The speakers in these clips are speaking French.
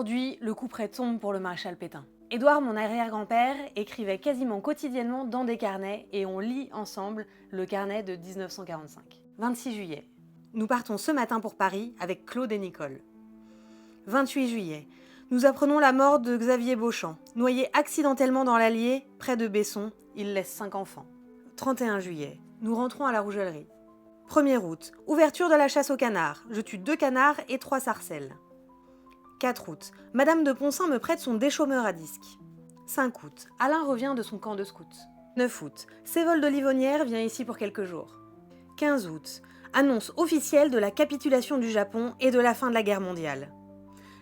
Aujourd'hui, le coup près tombe pour le maréchal Pétain. Édouard, mon arrière-grand-père, écrivait quasiment quotidiennement dans des carnets et on lit ensemble le carnet de 1945. 26 juillet. Nous partons ce matin pour Paris avec Claude et Nicole. 28 juillet. Nous apprenons la mort de Xavier Beauchamp, noyé accidentellement dans l'Allier, près de Besson. Il laisse 5 enfants. 31 juillet. Nous rentrons à la Rougellerie. 1er août. Ouverture de la chasse aux canards. Je tue 2 canards et 3 sarcelles. 4 août. Madame de Poncin me prête son déchaumeur à disque. 5 août. Alain revient de son camp de scouts. 9 août. Sévol de Livonnière vient ici pour quelques jours. 15 août. Annonce officielle de la capitulation du Japon et de la fin de la guerre mondiale.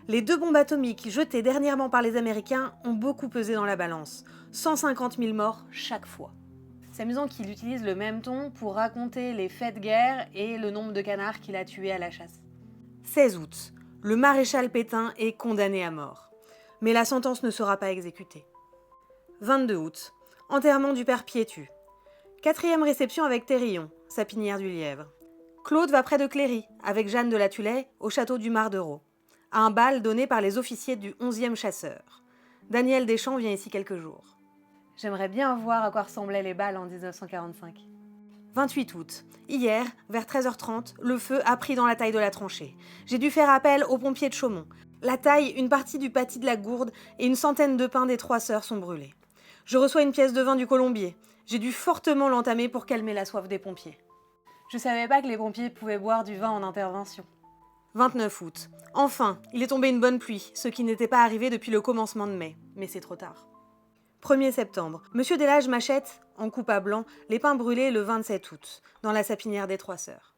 Les 2 bombes atomiques jetées dernièrement par les Américains ont beaucoup pesé dans la balance. 150 000 morts chaque fois. C'est amusant qu'il utilise le même ton pour raconter les faits de guerre et le nombre de canards qu'il a tués à la chasse. 16 août. Le maréchal Pétain est condamné à mort. Mais la sentence ne sera pas exécutée. 22 août. Enterrement du père Piétu. 4e réception avec Thérillon, sapinière du Lièvre. Claude va près de Cléry, avec Jeanne de la Tulay, au château du Mardereau, à un bal donné par les officiers du 11e chasseur. Daniel Deschamps vient ici quelques jours. J'aimerais bien voir à quoi ressemblaient les bals en 1945. 28 août. Hier, vers 13h30, le feu a pris dans la taille de la tranchée. J'ai dû faire appel aux pompiers de Chaumont. La taille, une partie du patis de la gourde et une centaine de pains des 3 sœurs sont brûlés. Je reçois une pièce de vin du Colombier. J'ai dû fortement l'entamer pour calmer la soif des pompiers. Je savais pas que les pompiers pouvaient boire du vin en intervention. 29 août. Enfin, il est tombé une bonne pluie, ce qui n'était pas arrivé depuis le commencement de mai. Mais c'est trop tard. 1er septembre. Monsieur Delage m'achète, en coupe à blanc, les pains brûlés le 27 août, dans la sapinière des 3 sœurs.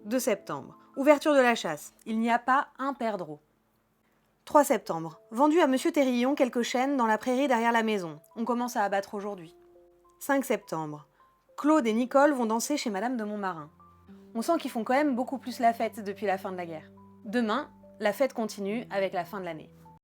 2 septembre. Ouverture de la chasse. Il n'y a pas un perdreau. 3 septembre. Vendu à Monsieur Thérillon quelques chênes dans la prairie derrière la maison. On commence à abattre aujourd'hui. 5 septembre. Claude et Nicole vont danser chez Madame de Montmarin. On sent qu'ils font quand même beaucoup plus la fête depuis la fin de la guerre. Demain, la fête continue avec la fin de l'année.